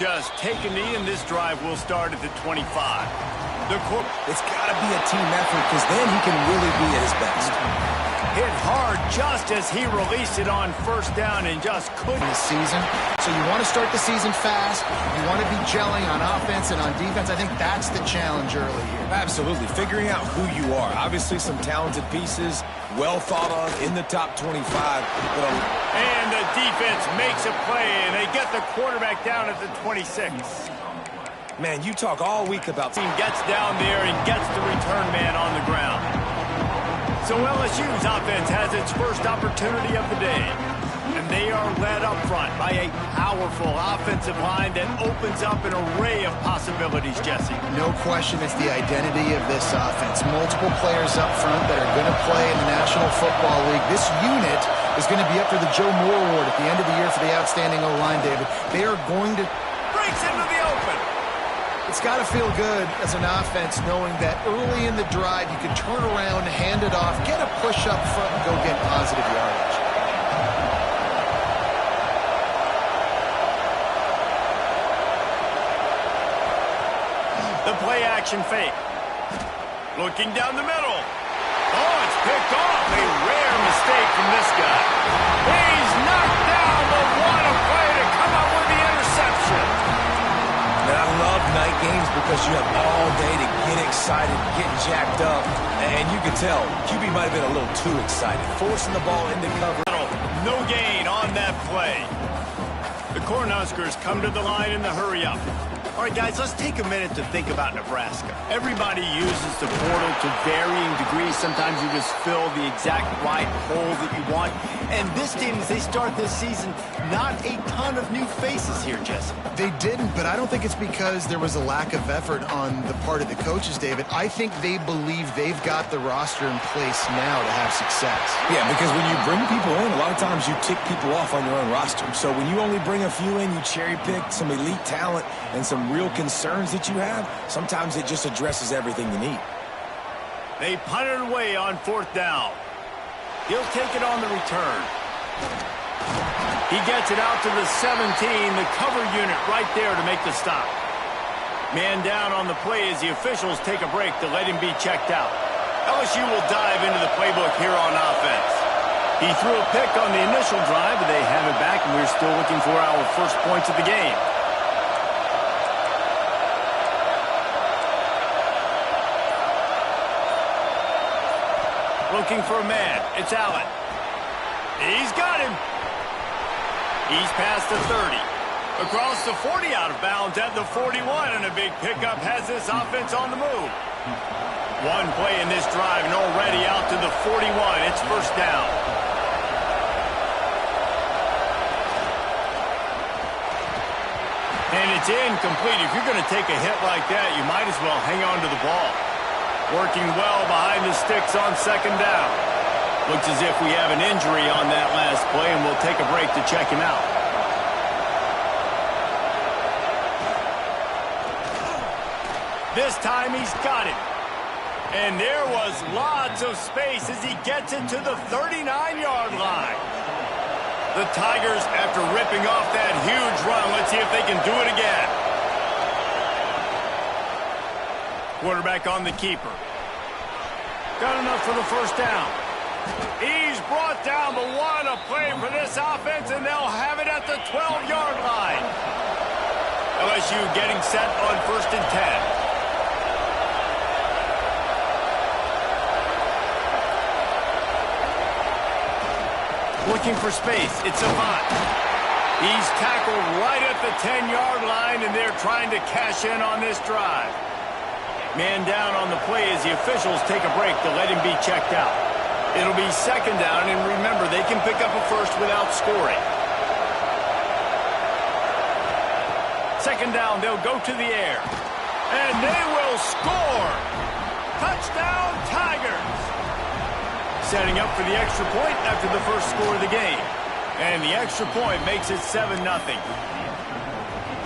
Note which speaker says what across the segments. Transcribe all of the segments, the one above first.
Speaker 1: Just take a knee, and this drive will start at the 25.
Speaker 2: It's got to be a team effort because then he can really be at his best.
Speaker 1: Hit hard just as he released it on first down and just couldn't.
Speaker 3: This season. So you want to start the season fast. You want to be gelling on offense and on defense. I think that's the challenge early here.
Speaker 2: Absolutely. Figuring out who you are. Obviously some talented pieces, well thought of in the top 25.
Speaker 1: And the defense makes a play, and they get the quarterback down at the 26.
Speaker 2: Man, you talk all week about...
Speaker 1: Team gets down there and gets the return man on the ground. So LSU's offense has its first opportunity of the day. And they are led up front by a powerful offensive line that opens up an array of possibilities, Jesse.
Speaker 3: No question it's the identity of this offense. Multiple players up front that are going to play in the National Football League. This unit is going to be up for the Joe Moore Award at the end of the year for the outstanding O-line, David. They are going to...
Speaker 1: Breaks into the open.
Speaker 3: It's got to feel good as an offense knowing that early in the drive you can turn around, hand it off, get a push up front, and go get positive yardage.
Speaker 1: The play action fake. Looking down the middle. Oh, it's picked off. A rare mistake from this guy. He's knocked down, but what a play to come up with the interception.
Speaker 2: And I love night games because you have all day to get excited, get jacked up. And you can tell, QB might have been a little too excited. Forcing the ball into cover.
Speaker 1: No gain on that play. The Cornhuskers come to the line in the hurry-up. All right, guys, let's take a minute to think about Nebraska. Everybody uses the portal to varying degrees. Sometimes you just fill the exact right hole that you want. And this team, as they start this season, not a ton of new faces here, Jesse.
Speaker 3: They didn't, but I don't think it's because there was a lack of effort on the part of the coaches, David. I think they believe they've got the roster in place now to have success.
Speaker 2: Yeah, because when you bring people in, a lot of times you tick people off on your own roster. So when you only bring a few in, you cherry-pick some elite talent and some real concerns that you have, sometimes it just addresses everything you need.
Speaker 1: They punt it away on fourth down. He'll take it on the return. He gets it out to the 17, the cover unit right there to make the stop. Man down on the play as the officials take a break to let him be checked out. LSU will dive into the playbook here on offense. He threw a pick on the initial drive, but they have it back, and we're still looking for our first points of the game. Looking for a man. It's Allen. He's got him. He's past the 30. Across the 40, out of bounds at the 41, and a big pickup has this offense on the move. One play in this drive, and already out to the 41. It's first down. And it's incomplete. If you're going to take a hit like that, you might as well hang on to the ball. Working well behind the sticks on second down. Looks as if we have an injury on that last play, and we'll take a break to check him out. This time he's got it. And there was lots of space as he gets it to the 39-yard line. The Tigers, after ripping off that huge run, let's see if they can do it again. Quarterback on the keeper. Got enough for the first down. He's brought down, but what a play for this offense, and they'll have it at the 12-yard line. LSU getting set on first and 10. Looking for space. It's Avant. He's tackled right at the 10-yard line, and they're trying to cash in on this drive. Man down on the play as the officials take a break to let him be checked out. It'll be second down, and remember, they can pick up a first without scoring. Second down, they'll go to the air. And they will score! Touchdown, Tigers! Setting up for the extra point after the first score of the game. And the extra point makes it 7-0.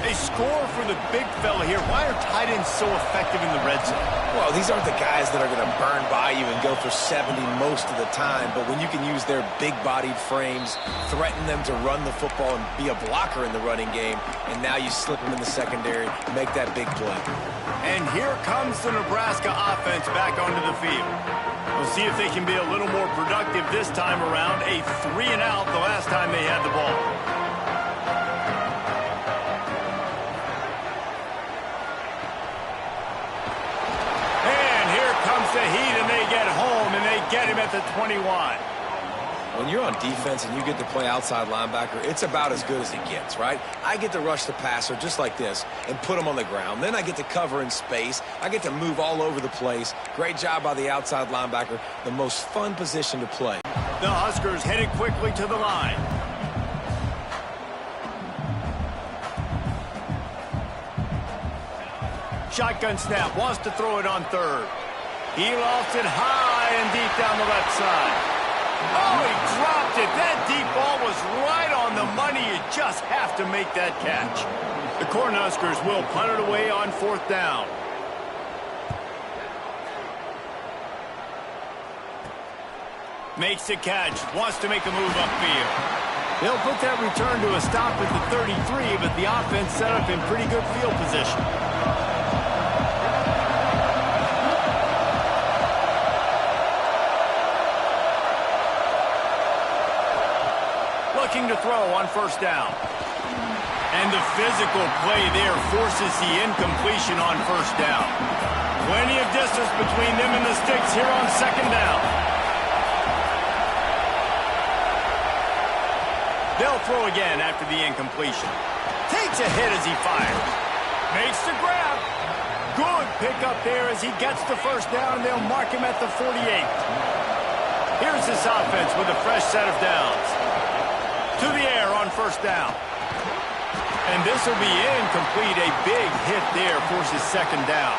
Speaker 1: They score for the big fella here. Why are tight ends so effective in the red zone?
Speaker 2: Well, these aren't the guys that are going to burn by you and go for 70 most of the time, but when you can use their big-bodied frames, threaten them to run the football and be a blocker in the running game, and now you slip them in the secondary, make that big play.
Speaker 1: And here comes the Nebraska offense back onto the field. We'll see if they can be a little more productive this time around. A 3-and-out the last time they had the ball. The heat, and they get home, and they get him at the 21.
Speaker 2: When you're on defense and you get to play outside linebacker, it's about as good as it gets, right? I get to rush the passer just like this and put him on the ground. Then I get to cover in space. I get to move all over the place. Great job by the outside linebacker. The most fun position to play.
Speaker 1: The Huskers headed quickly to the line. Shotgun snap, wants to throw it on third. He lost it high and deep down the left side. Oh, he dropped it. That deep ball was right on the money. You just have to make that catch. The Cornhuskers will punt it away on 4th down. Makes the catch. Wants to make a move upfield. They'll put that return to a stop at the 33, but the offense set up in pretty good field position. Looking to throw on 1st down. And the physical play there forces the incompletion on 1st down. Plenty of distance between them and the sticks here on 2nd down. They'll throw again after the incompletion. Takes a hit as he fires. Makes the grab. Good pickup there as he gets the 1st down, and they'll mark him at the 48. Here's this offense with a fresh set of downs. To the air on 1st down. And this will be incomplete. A big hit there forces 2nd down.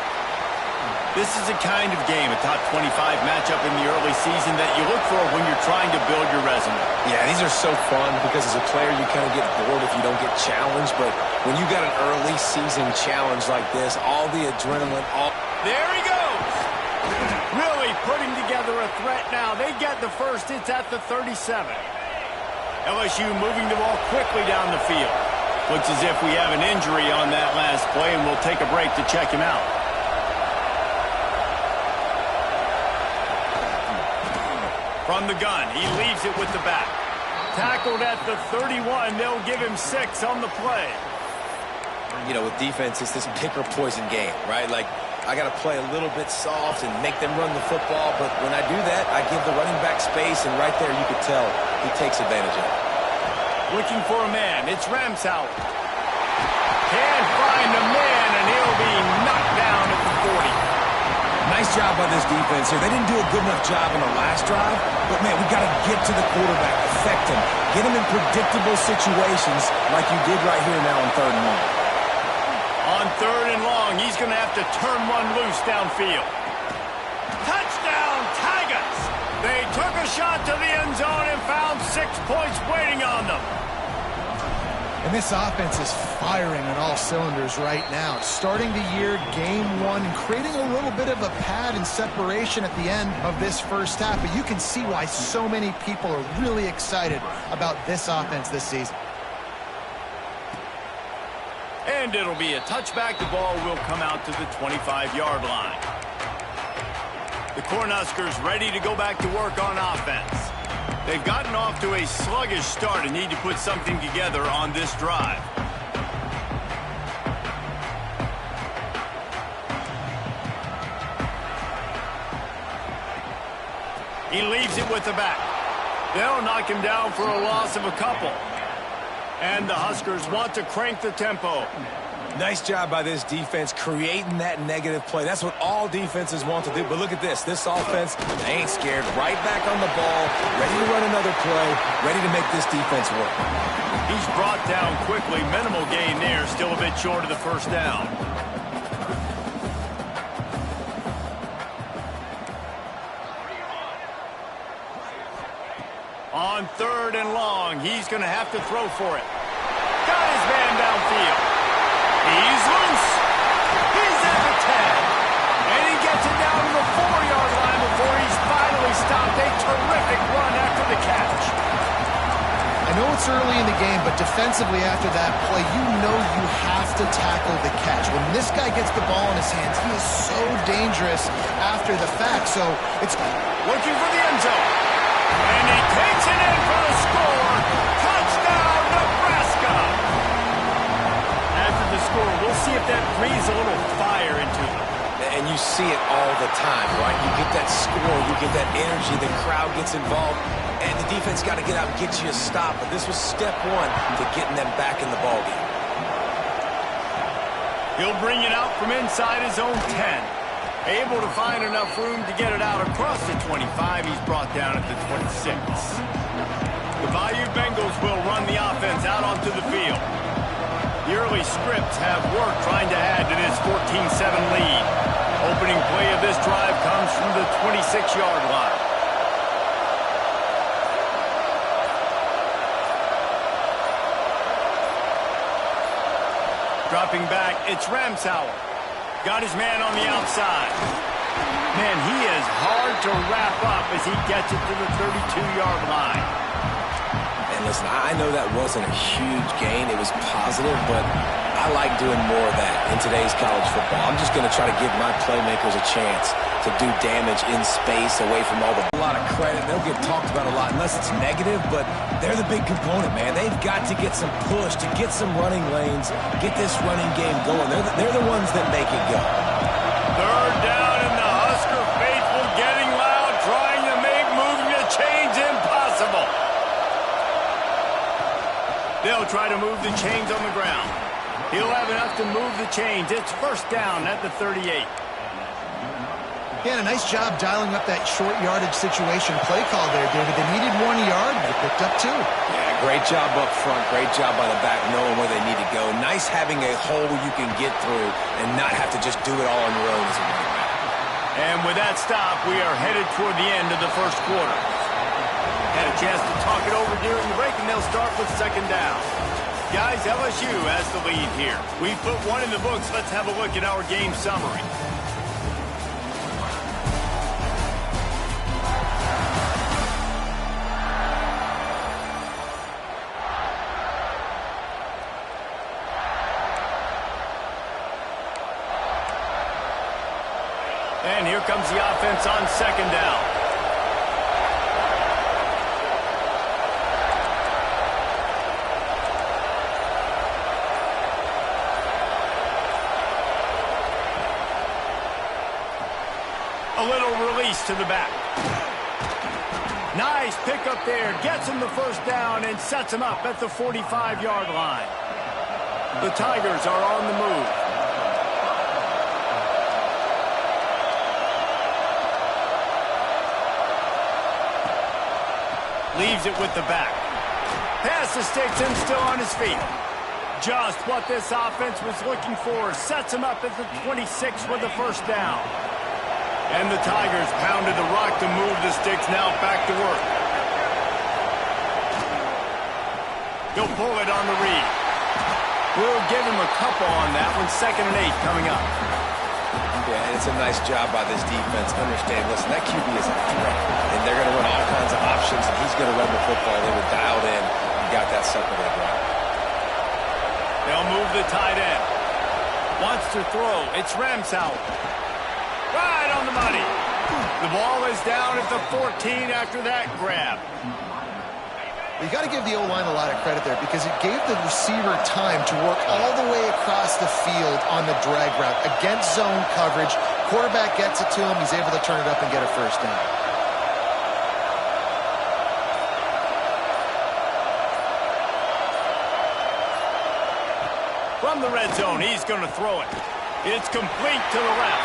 Speaker 1: This is the kind of game, a top 25 matchup in the early season, that you look for when you're trying to build your resume.
Speaker 2: Yeah, these are so fun because as a player you kind of get bored if you don't get challenged, but when you got an early season challenge like this, all the adrenaline,
Speaker 1: There he goes! Really putting together a threat now. They get the first. It's at the 37. LSU moving the ball quickly down the field. Looks as if we have an injury on that last play, and we'll take a break to check him out. From the gun, he leaves it with the back. Tackled at the 31. They'll give him 6 on the play.
Speaker 2: You know, with defense, it's this pick or poison game, right? Like, I got to play a little bit soft and make them run the football, but when I do that, I give the running back space, and right there you could tell he takes advantage of it.
Speaker 1: Looking for a man. It's Ramsauer. Can't find a man, and he'll be knocked down at the 40.
Speaker 2: Nice job by this defense here. They didn't do a good enough job on the last drive, but, man, we got to get to the quarterback, affect him, get him in predictable situations like you did right here now on 3rd and long.
Speaker 1: On 3rd and long, he's going to have to turn one loose downfield. Touchdown, Tigers! They took a shot to the end zone and found 6 points waiting on them.
Speaker 3: And this offense is firing on all cylinders right now. Starting the year, game 1, and creating a little bit of a pad and separation at the end of this first half. But you can see why so many people are really excited about this offense this season.
Speaker 1: And it'll be a touchback. The ball will come out to the 25-yard line. The Cornhuskers ready to go back to work on offense. They've gotten off to a sluggish start and need to put something together on this drive. He leaves it with the back. They'll knock him down for a loss of a couple. And the Huskers want to crank the tempo.
Speaker 2: Nice job by this defense creating that negative play. That's what all defenses want to do. But look at this. This offense, they ain't scared. Right back on the ball, ready to run another play, ready to make this defense work.
Speaker 1: He's brought down quickly. Minimal gain there. Still a bit short of the 1st down. On 3rd and long, he's going to have to throw for it. Got his man downfield.
Speaker 3: know it's early in the game, but defensively after that play, you know you have to tackle the catch. When this guy gets the ball in his hands, he is so dangerous after the fact. So it's
Speaker 1: looking for the end zone. And he takes it in for the score. Touchdown, Nebraska. After the score, we'll see if that breathes a little fire into them.
Speaker 2: And you see it all the time, right? You get that score, you get that energy, the crowd gets involved, and the defense got to get out and get you a stop. But this was step one to getting them back in the ballgame.
Speaker 1: He'll bring it out from inside his own 10. Able to find enough room to get it out across the 25. He's brought down at the 26. The Bayou Bengals will run the offense out onto the field. The early scripts have worked trying to add to this 14-7 lead. Opening play of this drive comes from the 26-yard line. Dropping back, it's Ramsauer. Got his man on the outside. Man, he is hard to wrap up as he gets it to the 32-yard line.
Speaker 2: And listen, I know that wasn't a huge gain. It was positive, but I like doing more of that in today's college football. I'm just going to try to give my playmakers a chance to do damage in space away from all the... A lot of credit. They'll get talked about a lot unless it's negative, but they're the big component, man. They've got to get some push, to get some running lanes, get this running game going. They're the ones that make it go.
Speaker 1: Third down, and the Husker faithful getting loud, trying to make moving the chains impossible. They'll try to move the chains on the ground. He'll have enough to move the chains. It's first down at the 38.
Speaker 3: Yeah, a nice job dialing up that short yardage situation play call there, David. They needed 1 yard, they picked up 2.
Speaker 2: Yeah, great job up front. Great job by the back, knowing where they need to go. Nice having a hole you can get through and not have to just do it all on your own as a running back.
Speaker 1: And with that stop, we are headed toward the end of the first quarter. Had a chance to talk it over during the break, and they'll start with second down. Guys, LSU has the lead here. We've put one in the books. Let's have a look at our game summary. And here comes the offense on second down. A little release to the back. Nice pick up there. Gets him the first down and sets him up at the 45-yard line. The Tigers are on the move. Leaves it with the back. Pass the sticks and still on his feet. Just what this offense was looking for. Sets him up at the 26 with the first down. And the Tigers pounded the rock to move the sticks. Now back to work. He'll pull it on the read. We'll give him a couple on that one. 2nd and 8 coming up.
Speaker 2: Yeah, and it's a nice job by this defense. Understand, listen, that QB is a threat. And they're going to run all kinds of options, and he's going to run the football. They were dialed in and got that sucker to the ground.
Speaker 1: They'll move the tight end. Wants to throw. It's Ramsauer. Right on the money. The ball is down at the 14 after that grab.
Speaker 3: You got to give the O-line a lot of credit there because it gave the receiver time to work all the way across the field on the drag route against zone coverage. Quarterback gets it to him. He's able to turn it up and get a first down.
Speaker 1: From the red zone, he's going to throw it. It's complete to the left.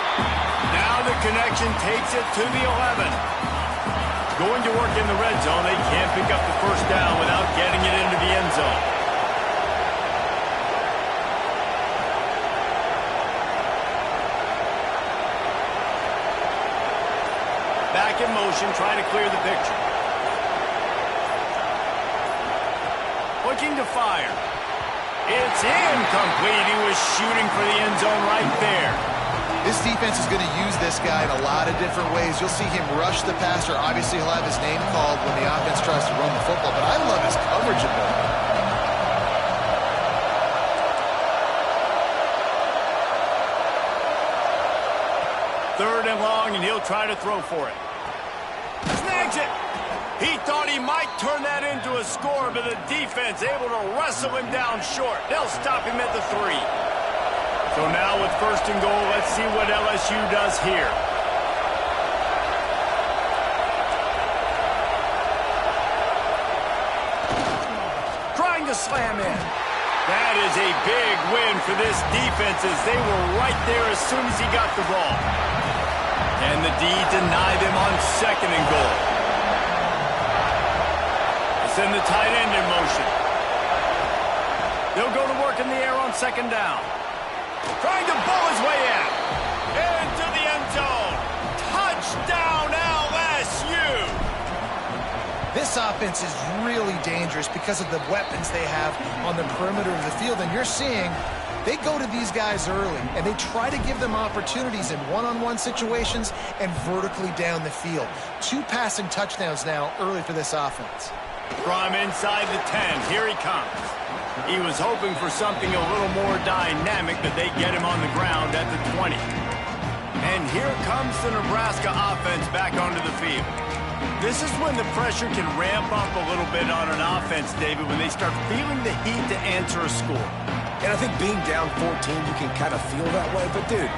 Speaker 1: Now the connection takes it to the 11. Going to work in the red zone. They can't pick up the first down without getting it into the end zone. Back in motion, trying to clear the picture. Looking to fire. It's incomplete. He was shooting for the end zone right there.
Speaker 3: This defense is going to use this guy in a lot of different ways. You'll see him rush the passer. Obviously, he'll have his name called when the offense tries to run the football, but I love his coverage ability.
Speaker 1: Third and long, and he'll try to throw for it. Snags it. He thought he might turn that into a score, but the defense able to wrestle him down short. They'll stop him at the 3. So now with first and goal, let's see what LSU does here. Trying to slam in. That is a big win for this defense as they were right there as soon as he got the ball. And the D denied them on second and goal. Send the tight end in motion. They'll go to work in the air on second down. Trying to bowl his way in. Into the end zone. Touchdown, LSU.
Speaker 3: This offense is really dangerous because of the weapons they have on the perimeter of the field. And you're seeing they go to these guys early, and they try to give them opportunities in one-on-one situations and vertically down the field. 2 passing touchdowns now early for this offense.
Speaker 1: From inside the 10, here he comes. He was hoping for something a little more dynamic, but they get him on the ground at the 20. And here comes the Nebraska offense back onto the field. This is when the pressure can ramp up a little bit on an offense, David, when they start feeling the heat to answer a score.
Speaker 2: And I think being down 14, you can kind of feel that way. But, dude,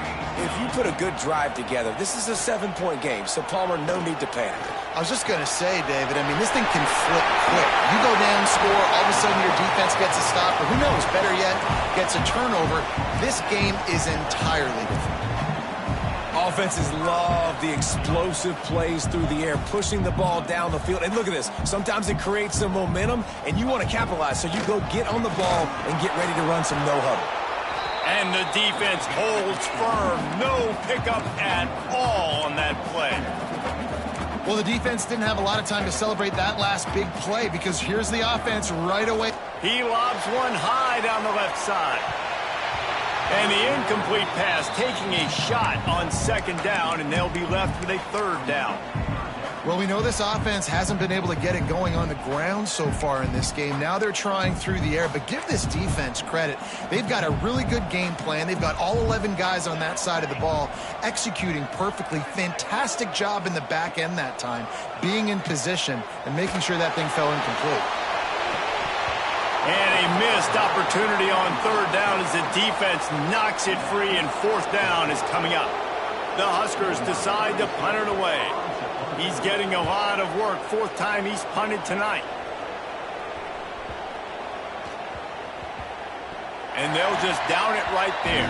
Speaker 2: if you put a good drive together, this is a 7-point game, so Palmer, no need to panic.
Speaker 3: I was just going to say, David, I mean, this thing can flip quick. You go down, score, all of a sudden your defense gets a stop, or who knows, better yet, gets a turnover. This game is entirely different.
Speaker 2: Offenses love the explosive plays through the air, pushing the ball down the field. And look at this. Sometimes it creates some momentum, and you want to capitalize. So you go get on the ball and get ready to run some no-huddle.
Speaker 1: And the defense holds firm. No pickup at all on that play.
Speaker 3: Well, the defense didn't have a lot of time to celebrate that last big play because here's the offense right away.
Speaker 1: He lobs one high down the left side. And the incomplete pass taking a shot on second down, and they'll be left with a third down.
Speaker 3: Well, we know this offense hasn't been able to get it going on the ground so far in this game. Now they're trying through the air, but give this defense credit. They've got a really good game plan. They've got all 11 guys on that side of the ball executing perfectly. Fantastic job in the back end that time, being in position and making sure that thing fell incomplete.
Speaker 1: And a missed opportunity on third down as the defense knocks it free, and fourth down is coming up. The Huskers decide to punt it away. He's getting a lot of work. 4th time he's punted tonight. And they'll just down it right there.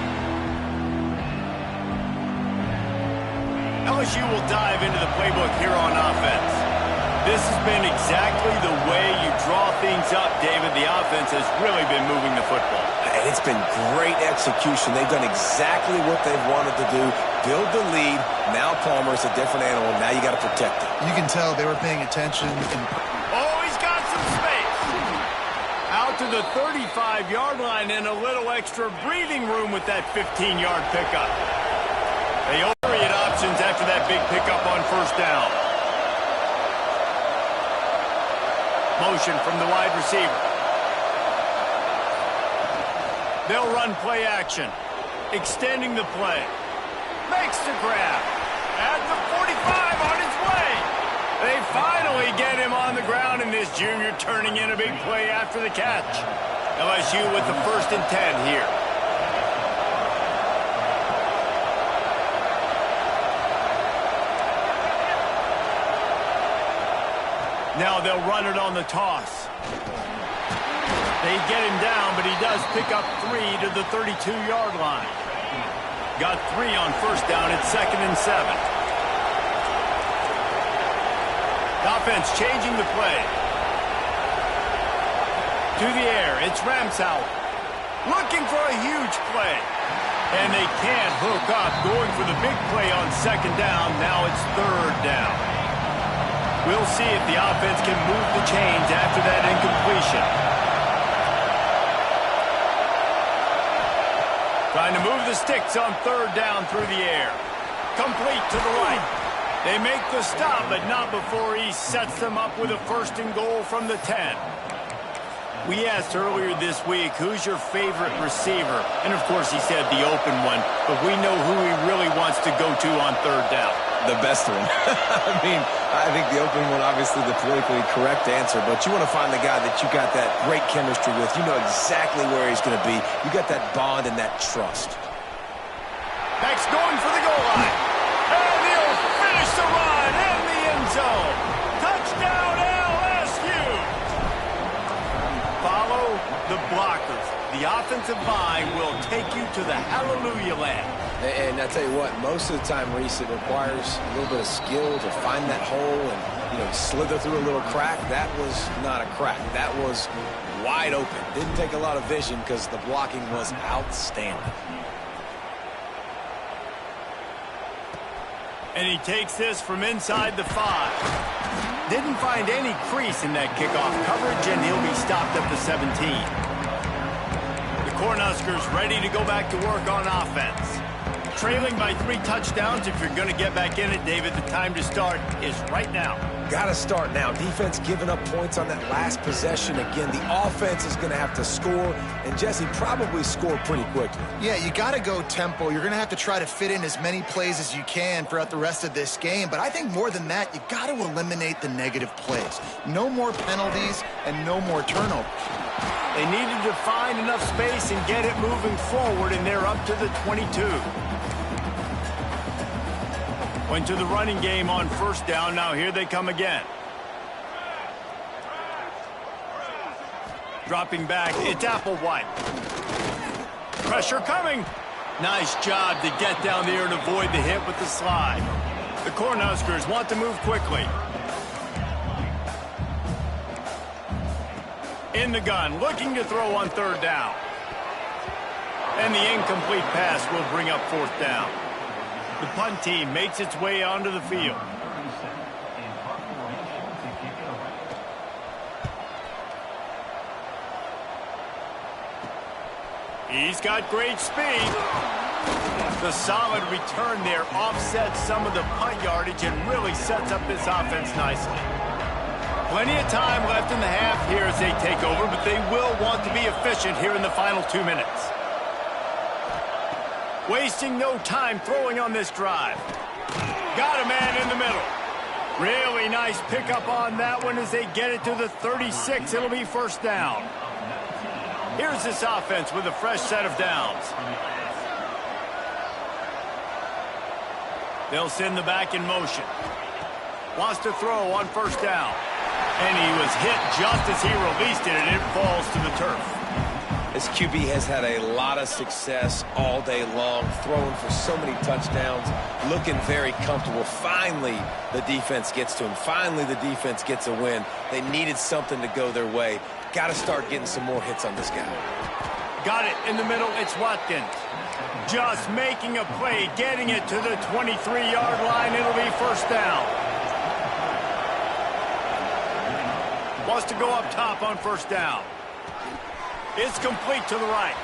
Speaker 1: LSU will dive into the playbook here on offense. This has been exactly the way you draw things up, David. The offense has really been moving the football.
Speaker 2: And it's been great execution. They've done exactly what they've wanted to do. Build the lead. Now Palmer's a different animal. Now you got to protect it.
Speaker 3: You can tell they were paying attention.
Speaker 1: Oh, he's got some space. Out to the 35-yard line and a little extra breathing room with that 15-yard pickup. They overread options after that big pickup on first down. Motion from the wide receiver. They'll run play action. Extending the play. Makes the grab. At the 45 on his way. They finally get him on the ground, and this junior turning in a big play after the catch. LSU with the 1st and 10 here. Now they'll run it on the toss. They get him down, but he does pick up 3 to the 32-yard line. Got 3 on first down at 2nd and 7. The offense changing the play. To the air, it's Ramsauer. Looking for a huge play. And they can't hook up, going for the big play on second down. Now it's third down. We'll see if the offense can move the chains after that incompletion. Trying to move the sticks on third down through the air. Complete to the right. They make the stop, but not before he sets them up with a 1st and goal from the 10. We asked earlier this week, who's your favorite receiver? And, of course, he said the open one, but we know who he really wants to go to on third down.
Speaker 2: The best one. I think the open one, obviously the politically correct answer, but you want to find the guy that you got that great chemistry with. You know exactly where he's going to be. You got that bond and that trust.
Speaker 1: Beck's going for the goal line. And he'll finish the run in the end zone. Touchdown, LSU. Follow the blockers. The offensive line will take you to the hallelujah land.
Speaker 2: And I tell you what, most of the time, Reese, it requires a little bit of skill to find that hole and, slither through a little crack. That was not a crack. That was wide open. Didn't take a lot of vision because the blocking was outstanding.
Speaker 1: And he takes this from inside the 5. Didn't find any crease in that kickoff coverage, and he'll be stopped at the 17. The Cornhuskers ready to go back to work on offense. Trailing by 3 touchdowns. If you're going to get back in it, David, the time to start is right now.
Speaker 2: Got to start now. Defense giving up points on that last possession. Again, the offense is going to have to score, and Jesse probably score pretty quickly.
Speaker 3: Yeah, you got to go tempo. You're going to have to try to fit in as many plays as you can throughout the rest of this game. But I think more than that, you got to eliminate the negative plays. No more penalties and no more turnovers.
Speaker 1: They needed to find enough space and get it moving forward, and they're up to the 22. Went to the running game on 1st down. Now here they come again. Dropping back, it's Applewhite. Pressure coming. Nice job to get down there and avoid the hit with the slide. The Cornhuskers want to move quickly. In the gun, looking to throw on 3rd down. And the incomplete pass will bring up 4th down. The punt team makes its way onto the field. He's got great speed. The solid return there offsets some of the punt yardage and really sets up this offense nicely. Plenty of time left in the half here as they take over, but they will want to be efficient here in the final 2 minutes. Wasting no time throwing on this drive. Got a man in the middle. Really nice pickup on that one as they get it to the 36. It'll be 1st down. Here's this offense with a fresh set of downs. They'll send the back in motion. Wants to throw on 1st down. And he was hit just as he released it, and it falls to the turf.
Speaker 2: This QB has had a lot of success all day long, throwing for so many touchdowns, looking very comfortable. Finally, the defense gets to him. Finally, the defense gets a win. They needed something to go their way. Got to start getting some more hits on this guy.
Speaker 1: Got it in the middle. It's Watkins. Just making a play, getting it to the 23-yard line. It'll be 1st down. Wants to go up top on 1st down. It's complete to the right.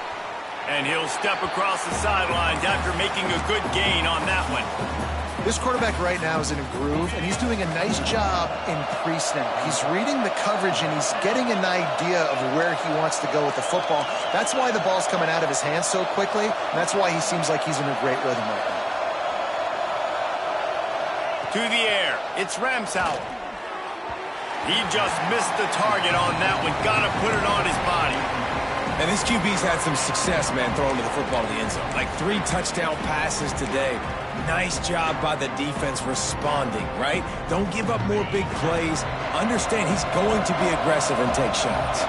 Speaker 1: And he'll step across the sidelines after making a good gain on that one.
Speaker 3: This quarterback right now is in a groove, and he's doing a nice job in pre-snap. He's reading the coverage, and he's getting an idea of where he wants to go with the football. That's why the ball's coming out of his hands so quickly, and that's why he seems like he's in a great rhythm right now.
Speaker 1: To the air, it's Ramsauer. He just missed the target on that one. Got to put it on his body.
Speaker 2: And this QB's had some success, man, throwing the football to the end zone. Like 3 touchdown passes today. Nice job by the defense responding, right? Don't give up more big plays. Understand he's going to be aggressive and take shots.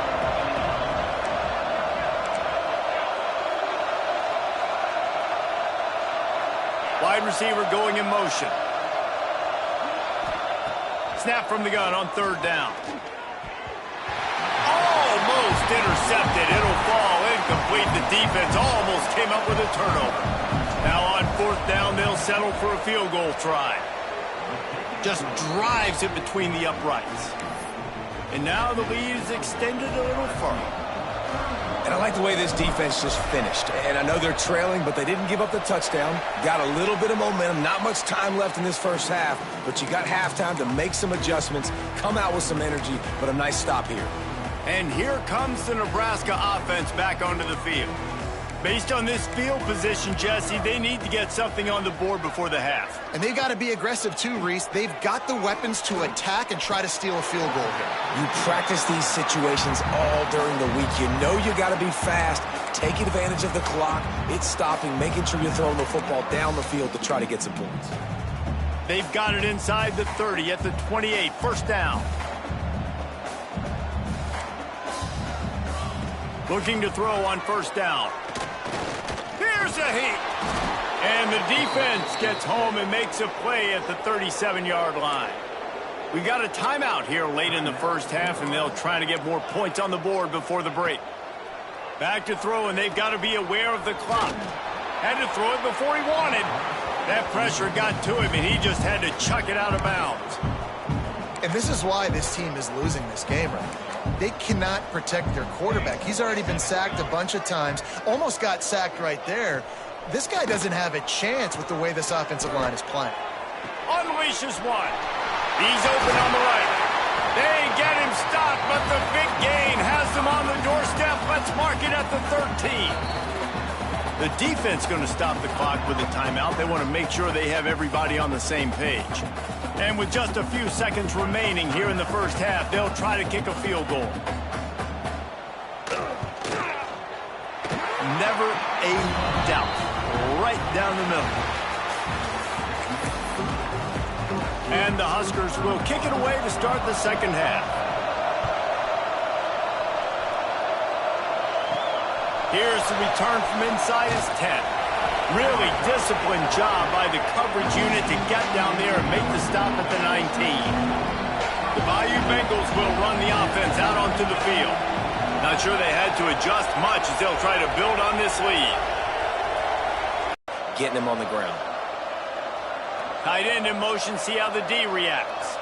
Speaker 1: Wide receiver going in motion. Snap from the gun on 3rd down. Almost intercepted. It'll fall incomplete. The defense almost came up with a turnover. Now on 4th down, they'll settle for a field goal try. Just drives it between the uprights. And now the lead is extended a little further.
Speaker 2: And I like the way this defense just finished. And I know they're trailing, but they didn't give up the touchdown. Got a little bit of momentum. Not much time left in this first half, but you got halftime to make some adjustments, come out with some energy, but a nice stop here.
Speaker 1: And here comes the Nebraska offense back onto the field. Based on this field position, Jesse, they need to get something on the board before the half.
Speaker 3: And they got to be aggressive too, Reese. They've got the weapons to attack and try to steal a field goal here.
Speaker 2: You practice these situations all during the week. You know you got to be fast, take advantage of the clock. It's stopping, making sure you're throwing the football down the field to try to get some points.
Speaker 1: They've got it inside the 30 at the 28, first down. Looking to throw on first down. Here's a heat. And the defense gets home and makes a play at the 37-yard line. We got a timeout here late in the first half, and they'll try to get more points on the board before the break. Back to throw, and they've got to be aware of the clock. Had to throw it before he wanted. That pressure got to him, and he just had to chuck it out of bounds.
Speaker 3: And this is why this team is losing this game right now. They cannot protect their quarterback. He's already been sacked a bunch of times. Almost got sacked right there. This guy doesn't have a chance with the way this offensive line is playing.
Speaker 1: Unleashes one. He's open on the right. They get him stopped, but the big gain has them on the doorstep. Let's mark it at the 13. The defense going to stop the clock with a timeout. They want to make sure they have everybody on the same page. And with just a few seconds remaining here in the first half, they'll try to kick a field goal. Never a doubt. Right down the middle. And the Huskers will kick it away to start the second half. Here's the return from inside his 10. Really disciplined job by the coverage unit to get down there and make the stop at the 19. The Bayou Bengals will run the offense out onto the field. Not sure they had to adjust much as they'll try to build on this lead.
Speaker 2: Getting him on the ground.
Speaker 1: Tight end in motion, see how the D reacts.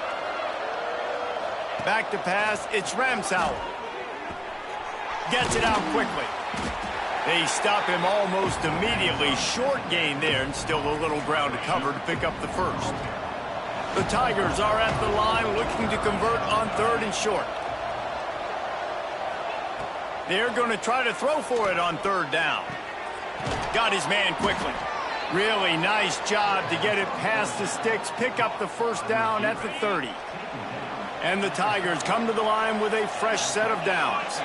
Speaker 1: Back to pass, it's Ramsauer. Gets it out quickly. They stop him almost immediately. Short gain there, and still a little ground to cover to pick up the first. The Tigers are at the line looking to convert on third and short. They're going to try to throw for it on third down. Got his man quickly. Really nice job to get it past the sticks, pick up the first down at the 30. And the Tigers come to the line with a fresh set of downs.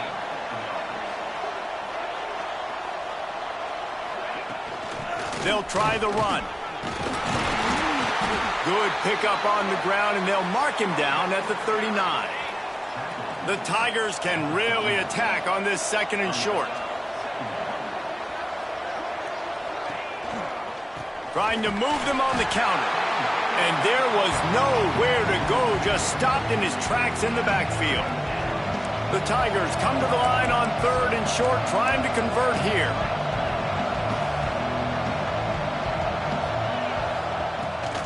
Speaker 1: They'll try the run. Good pickup on the ground, and they'll mark him down at the 39. The Tigers can really attack on this second and short. Trying to move them on the counter. And there was nowhere to go, just stopped in his tracks in the backfield. The Tigers come to the line on third and short, trying to convert here.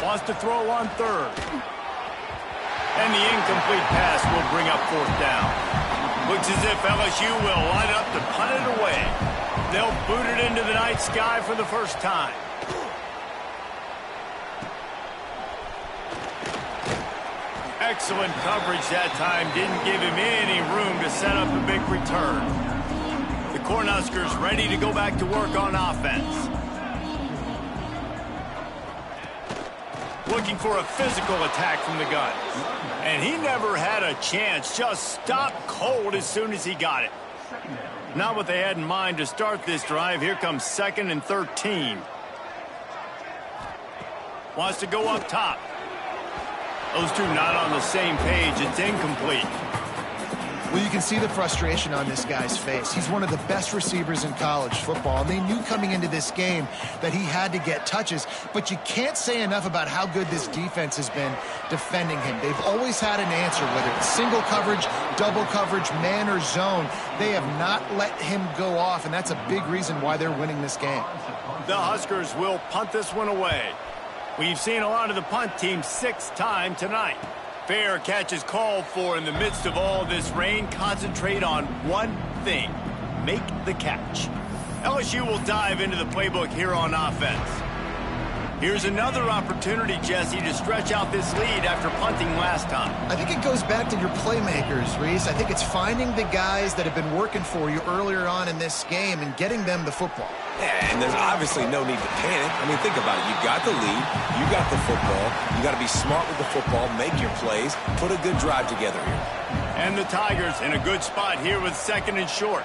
Speaker 1: Wants to throw on third. And the incomplete pass will bring up fourth down. Looks as if LSU will line up to punt it away. They'll boot it into the night sky for the first time. Excellent coverage that time. Didn't give him any room to set up a big return. The Cornhuskers ready to go back to work on offense. Looking for a physical attack from the gun. And he never had a chance. Just stopped cold as soon as he got it. Not what they had in mind to start this drive. Here comes second and 13. Wants to go up top. Those two not on the same page. It's incomplete.
Speaker 3: Well, you can see the frustration on this guy's face. He's one of the best receivers in college football, and they knew coming into this game that he had to get touches, but you can't say enough about how good this defense has been defending him. They've always had an answer, whether it's single coverage, double coverage, man or zone. They have not let him go off, and that's a big reason why they're winning this game.
Speaker 1: The Huskers will punt this one away. We've seen a lot of the punt team 6 times tonight. Fair catch is called for in the midst of all this rain. Concentrate on one thing. make the catch. LSU will dive into the playbook here on offense. Here's another opportunity, Jesse, to stretch out this lead after punting last time.
Speaker 3: I think it goes back to your playmakers, Reese. I think it's finding the guys that have been working for you earlier on in this game and getting them the football.
Speaker 2: Yeah, and there's obviously no need to panic. I mean, think about it. You got the lead. You got the football. You got to be smart with the football, make your plays, put a good drive together here.
Speaker 1: And the Tigers in a good spot here with 2nd and short.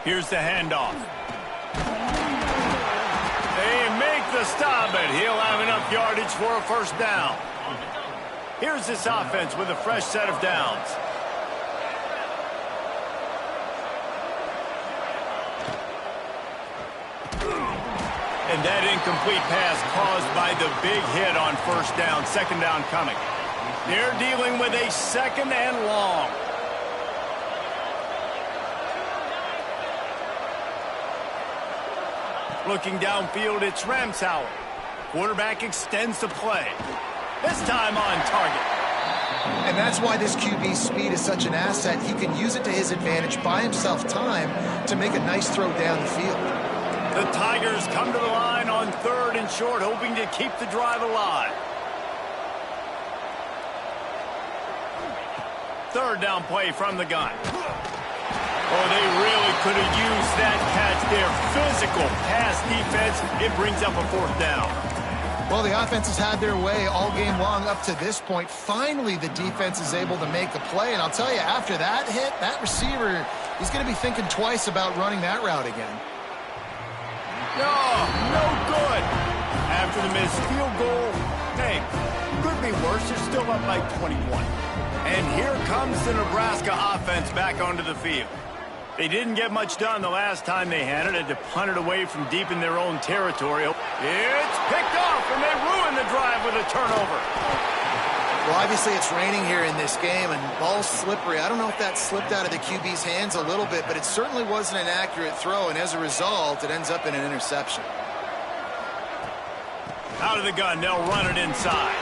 Speaker 1: Here's the handoff. They make the stop, but he'll have enough yardage for a first down. Here's this offense with a fresh set of downs. And that incomplete pass caused by the big hit on first down. 2nd down coming. They're dealing with a 2nd and long. Looking downfield, it's Ramsauer. Quarterback extends the play. This time on target.
Speaker 3: And that's why this QB's speed is such an asset. He can use it to his advantage, buy himself time to make a nice throw down the field.
Speaker 1: The Tigers come to the line on 3rd and short, hoping to keep the drive alive. 3rd down play from the gun. Oh, they really could have used that catch there. Physical pass defense. It brings up a 4th down.
Speaker 3: Well, the offense has had their way all game long up to this point. Finally, the defense is able to make a play. And I'll tell you, after that hit, that receiver, he's going to be thinking twice about running that route again.
Speaker 1: No good. After the missed field goal, hey, could be worse. They're still up by 21. And here comes the Nebraska offense back onto the field. They didn't get much done the last time they had it. Had to punt it away from deep in their own territory. It's picked off, and they ruin the drive with a turnover.
Speaker 3: Well, obviously it's raining here in this game, and ball's slippery. I don't know if that slipped out of the QB's hands a little bit, but it certainly wasn't an accurate throw, and as a result, it ends up in an interception.
Speaker 1: Out of the gun, they'll run it inside.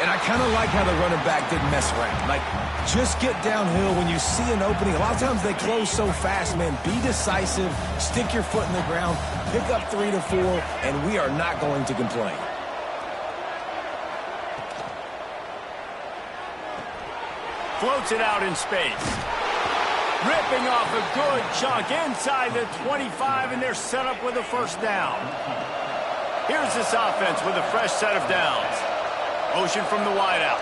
Speaker 2: And I kind of like how the running back didn't mess around. Like, just get downhill when you see an opening. A lot of times they close so fast, man. Be decisive, stick your foot in the ground, pick up 3 to 4, and we are not going to complain.
Speaker 1: Floats it out in space. Ripping off a good chunk inside the 25, and they're set up with a first down. Here's this offense with a fresh set of downs. Motion from the wideout.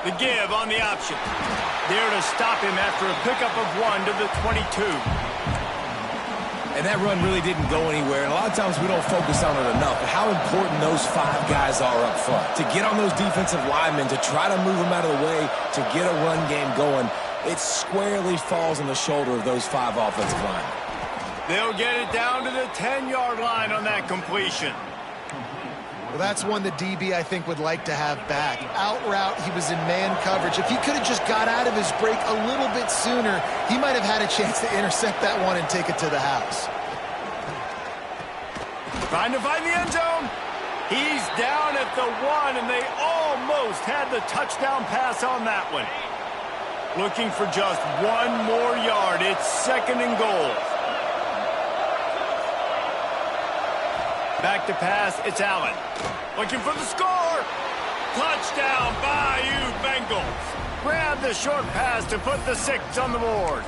Speaker 1: The give on the option. There to stop him after a pickup of 1 to the 22.
Speaker 2: And that run really didn't go anywhere. And a lot of times we don't focus on it enough. But how important those 5 guys are up front. To get on those defensive linemen, to try to move them out of the way, to get a run game going, it squarely falls on the shoulder of those 5 offensive linemen.
Speaker 1: They'll get it down to the 10-yard line on that completion.
Speaker 3: Well, that's one the DB, I think, would like to have back. Out route, he was in man coverage. If he could have just got out of his break a little bit sooner, he might have had a chance to intercept that one and take it to the house.
Speaker 1: Trying to find the end zone. He's down at the 1, and they almost had the touchdown pass on that one. Looking for just 1 more yard. It's 2nd and goal. Back to pass, it's Allen. Looking for the score. Touchdown, Bayou Bengals. Grab the short pass to put the 6 on the board.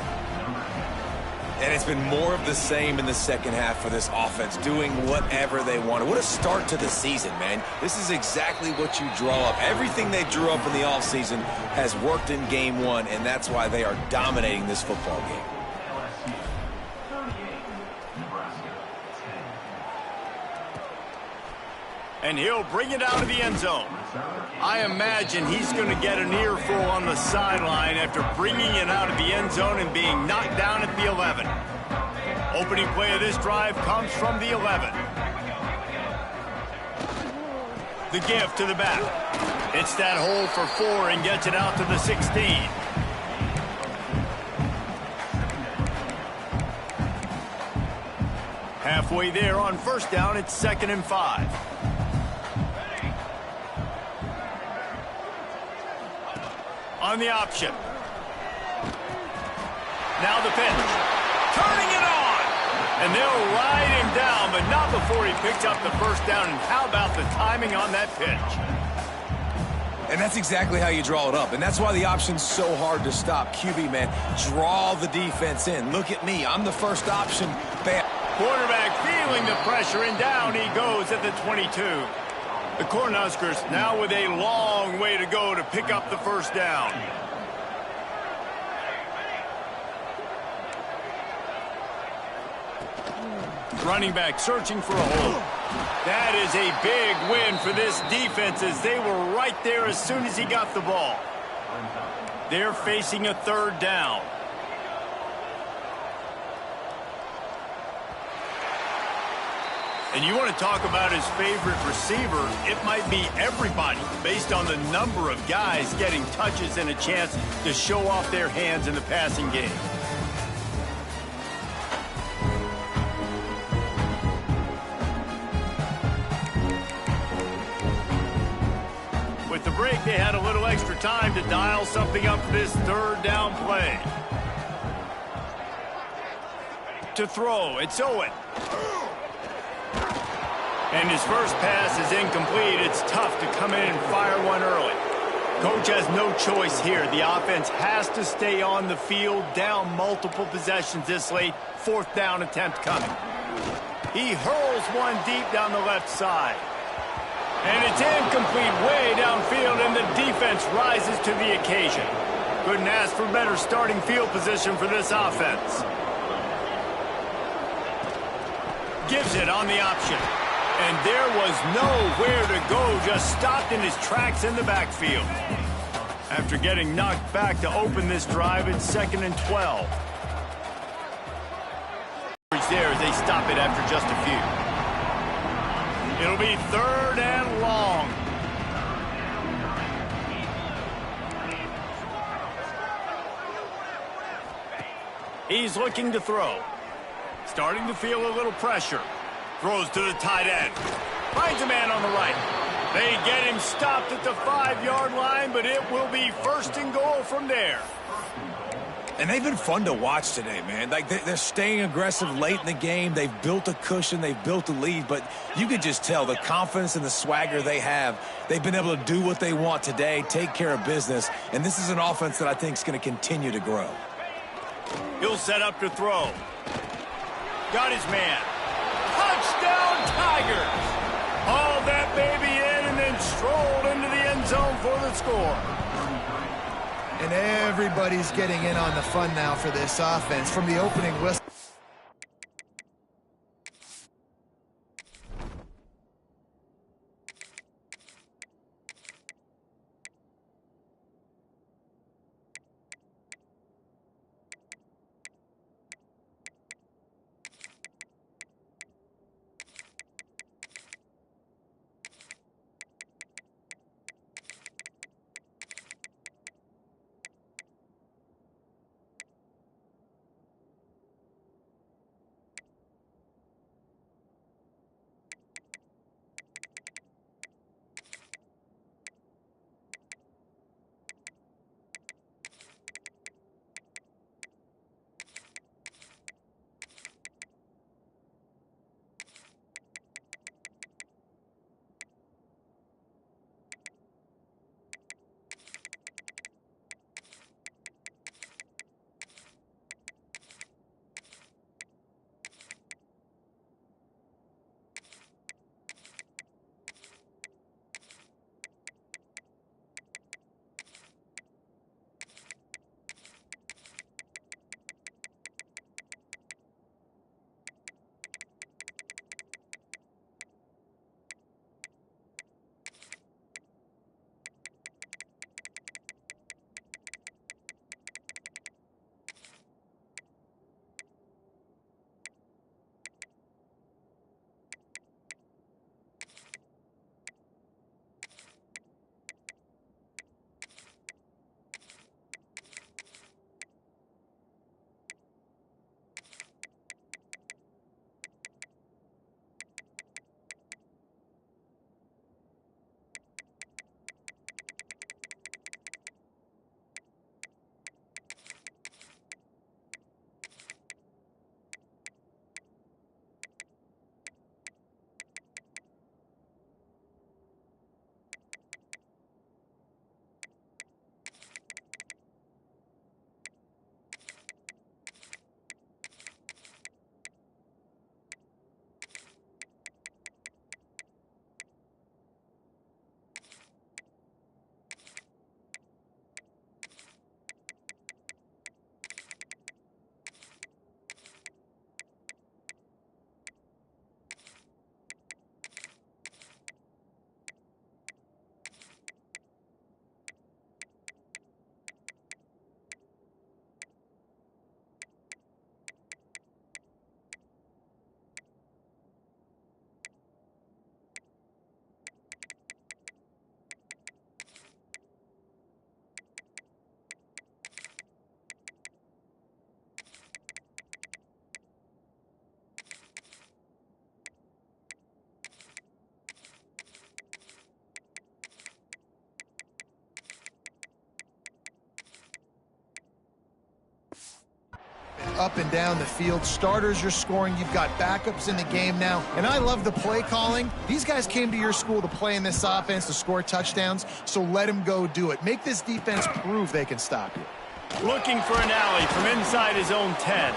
Speaker 2: And it's been more of the same in the second half for this offense, doing whatever they wanted. What a start to the season, man. This is exactly what you draw up. Everything they drew up in the offseason has worked in game 1, and that's why they are dominating this football game.
Speaker 1: And he'll bring it out of the end zone. I imagine he's going to get an earful on the sideline after bringing it out of the end zone and being knocked down at the 11. Opening play of this drive comes from the 11. The give to the back. Hits that hole for 4 and gets it out to the 16. halfway there on first down. It's 2nd and 5. On the option. Now the pitch. Turning it on. And they'll ride him down, but not before he picks up the first down. And how about the timing on that pitch?
Speaker 2: And that's exactly how you draw it up. And that's why the option's so hard to stop. QB, man, draw the defense in. Look at me. I'm the first option. Bam.
Speaker 1: Quarterback feeling the pressure, and down he goes at the 22. The Cornhuskers now with a long way to go to pick up the first down. Running back searching for a hole. That is a big win for this defense as they were right there as soon as he got the ball. They're facing a 3rd down. And you want to talk about his favorite receiver, it might be everybody based on the number of guys getting touches and a chance to show off their hands in the passing game. With the break, they had a little extra time to dial something up for this 3rd down play. To throw, it's Owen. And his first pass is incomplete. It's tough to come in and fire one early. Coach has no choice here. The offense has to stay on the field, down multiple possessions this late. 4th down attempt coming. He hurls one deep down the left side. And it's incomplete way downfield, and the defense rises to the occasion. Couldn't ask for better starting field position for this offense. Gives it on the option. And there was nowhere to go, just stopped in his tracks in the backfield. After getting knocked back to open this drive, it's 2nd and 12. There as they stop it after just a few. It'll be 3rd and long. He's looking to throw. Starting to feel a little pressure. Throws to the tight end. Finds a man on the right. They get him stopped at the 5-yard line, but it will be 1st and goal from there.
Speaker 2: And they've been fun to watch today, man. Like, they're staying aggressive late in the game. They've built a cushion. They've built a lead. But you could just tell the confidence and the swagger they have. They've been able to do what they want today, take care of business. And this is an offense that I think is going to continue to grow.
Speaker 1: He'll set up to throw. Got his man. Touchdown, Tigers! Hauled that baby in and then strolled into the end zone for the score.
Speaker 3: And everybody's getting in on the fun now for this offense from the opening whistle. up and down the field. Starters are scoring. You've got backups in the game now. And I love the play calling. These guys came to your school to play in this offense to score touchdowns, so let them go do it. Make this defense prove they can stop you.
Speaker 1: Looking for an alley from inside his own 10.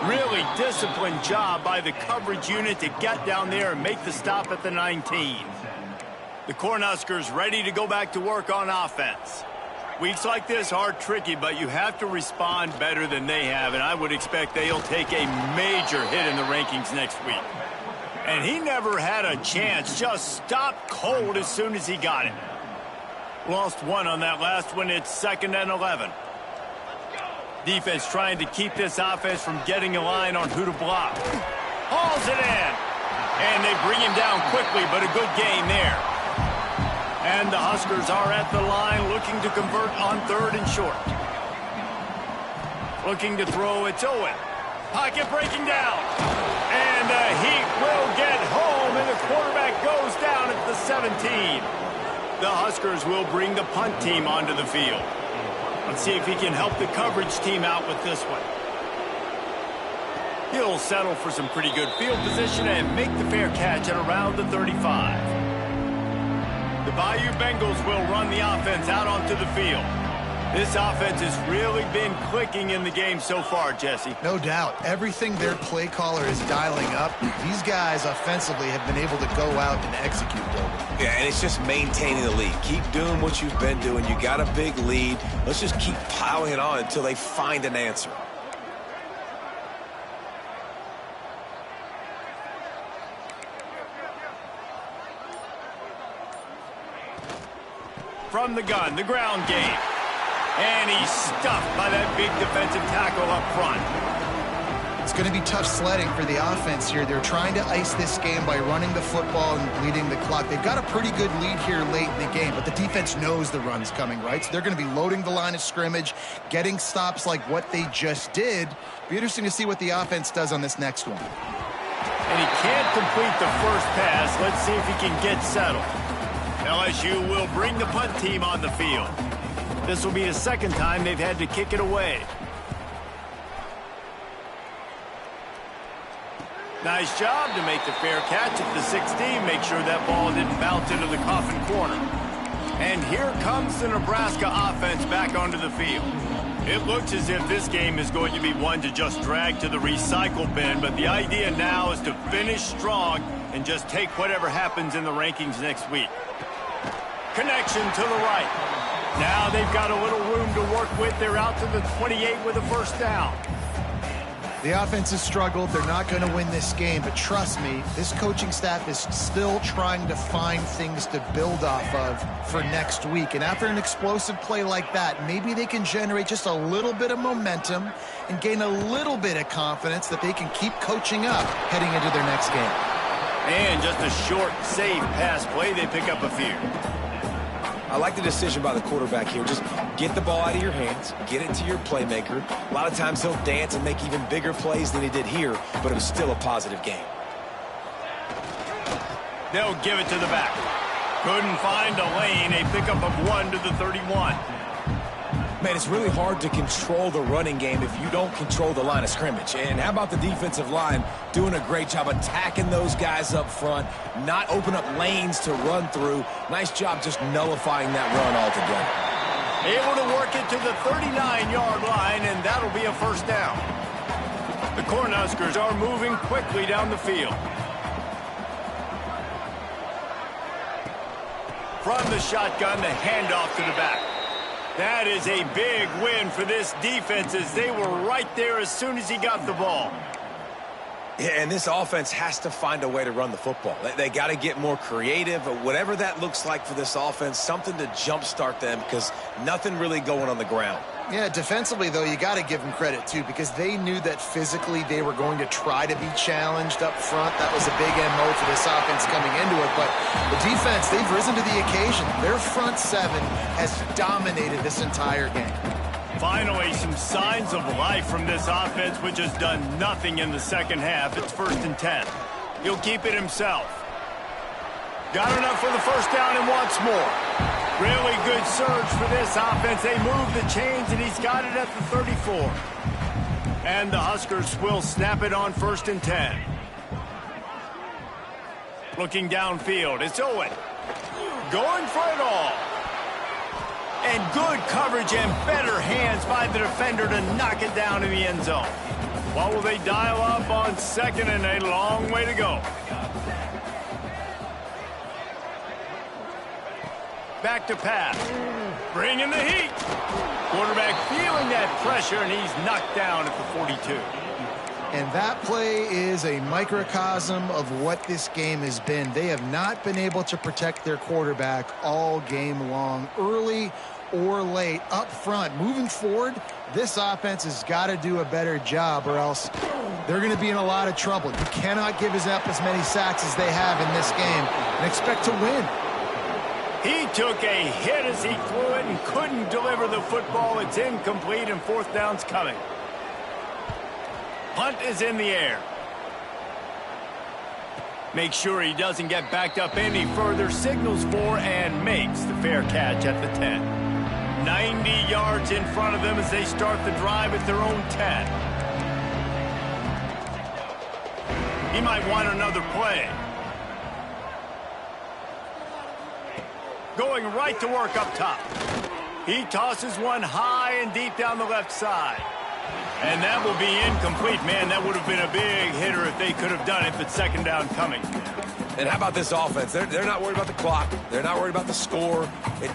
Speaker 1: Really disciplined job by the coverage unit to get down there and make the stop at the 19. The Cornhuskers ready to go back to work on offense. Weeks like this are tricky, but you have to respond better than they have, and I would expect they'll take a major hit in the rankings next week. And he never had a chance, just stopped cold as soon as he got it. Lost one on that last one. It's 2nd and 11. Defense trying to keep this offense from getting a line on who to block. Hauls it in. And they bring him down quickly, but a good gain there. And the Huskers are at the line looking to convert on 3rd and short. Looking to throw, it's Owen. Pocket breaking down. And the Heat will get home, and the quarterback goes down at the 17. The Huskers will bring the punt team onto the field. Let's see if he can help the coverage team out with this one. He'll settle for some pretty good field position and make the fair catch at around the 35. The Bayou Bengals will run the offense out onto the field. This offense has really been clicking in the game so far, Jesse.
Speaker 3: No doubt. Everything their play caller is dialing up, these guys offensively have been able to go out and execute.
Speaker 2: Yeah, and it's just maintaining the lead. Keep doing what you've been doing. You got a big lead. Let's just keep piling it on until they find an answer.
Speaker 1: From the gun, the ground game. And he's stuffed by that big defensive tackle up front.
Speaker 3: It's going to be tough sledding for the offense here. They're trying to ice this game by running the football and bleeding the clock. They've got a pretty good lead here late in the game, but the defense knows the run's coming, right? So they're going to be loading the line of scrimmage, getting stops like what they just did. Be interesting to see what the offense does on this next one.
Speaker 1: And he can't complete the first pass. Let's see if he can get settled. LSU will bring the punt team on the field. This will be the 2nd time they've had to kick it away. Nice job to make the fair catch at the 16. Make sure that ball didn't bounce into the coffin corner. And here comes the Nebraska offense back onto the field. It looks as if this game is going to be one to just drag to the recycle bin, but the idea now is to finish strong and just take whatever happens in the rankings next week. Connection to the right. Now they've got a little room to work with. They're out to the 28 with a first down.
Speaker 3: The offense has struggled. They're not going to win this game, but trust me, this coaching staff is still trying to find things to build off of for next week. And after an explosive play like that, maybe they can generate just a little bit of momentum and gain a little bit of confidence that they can keep coaching up heading into their next game.
Speaker 1: And just a short, safe pass play. They pick up a few.
Speaker 2: I like the decision by the quarterback here. Just get the ball out of your hands, get it to your playmaker. A lot of times he'll dance and make even bigger plays than he did here, but it was still a positive game.
Speaker 1: They'll give it to the back. Couldn't find a lane. A pickup of 1 to the 31.
Speaker 2: Man, it's really hard to control the running game if you don't control the line of scrimmage. And how about the defensive line doing a great job attacking those guys up front, not open up lanes to run through. Nice job just nullifying that run altogether.
Speaker 1: Able to work it to the 39-yard line, and that'll be a first down. The Cornhuskers are moving quickly down the field. From the shotgun, the handoff to the back. That is a big win for this defense as they were right there as soon as he got the ball.
Speaker 2: Yeah, and this offense has to find a way to run the football. They got to get more creative, whatever that looks like for this offense, something to jumpstart them because nothing really going on the ground.
Speaker 3: Yeah, defensively, though, you got to give them credit, too, because they knew that physically they were going to try to be challenged up front. That was a big MO for this offense coming into it. But the defense, they've risen to the occasion. Their front seven has dominated this entire game.
Speaker 1: Finally, some signs of life from this offense, which has done nothing in the second half. It's 1st and 10. He'll keep it himself. Got enough for the first down and wants more. Really good surge for this offense. They move the chains, and he's got it at the 34. And the Huskers will snap it on 1st and 10. Looking downfield, it's Owen. Going for it all. And good coverage and better hands by the defender to knock it down in the end zone. What will they dial up on 2nd and a long way to go? Back to pass. Bringing the heat. Quarterback feeling that pressure, and he's knocked down at the 42.
Speaker 3: And that play is a microcosm of what this game has been. They have not been able to protect their quarterback all game long, early or late, up front. Moving forward, this offense has got to do a better job, or else they're going to be in a lot of trouble. You cannot give up as many sacks as they have in this game and expect to win.
Speaker 1: He took a hit as he threw it and couldn't deliver the football. It's incomplete, and 4th down's coming. Punt is in the air. Make sure he doesn't get backed up any further. Signals for and makes the fair catch at the 10. 90 yards in front of them as they start the drive at their own 10. He might want another play. Going right to work up top. He tosses one high and deep down the left side. And that will be incomplete. Man, that would have been a big hitter if they could have done it, but 2nd down coming.
Speaker 2: And how about this offense? They're not worried about the clock. They're not worried about the score.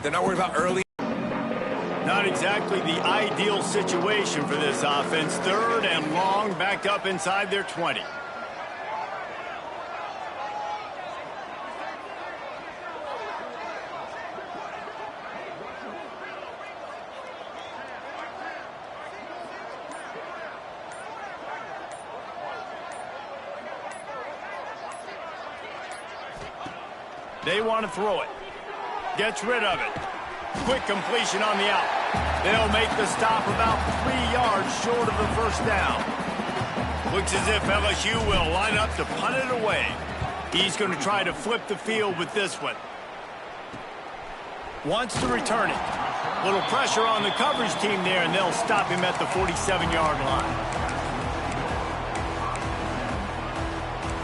Speaker 2: They're not worried about early.
Speaker 1: Not exactly the ideal situation for this offense. 3rd and long, backed up inside their 20. They want to throw it. Gets rid of it. Quick completion on the out. They'll make the stop about 3 yards short of the 1st down. Looks as if LSU will line up to punt it away. He's going to try to flip the field with this one. Wants to return it. Little pressure on the coverage team there, and they'll stop him at the 47-yard line.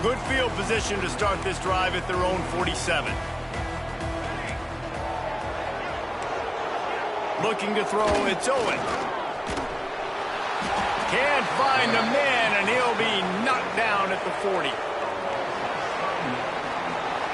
Speaker 1: Good field position to start this drive at their own 47. Looking to throw, it's Owen. Can't find the man, and he'll be knocked down at the 40.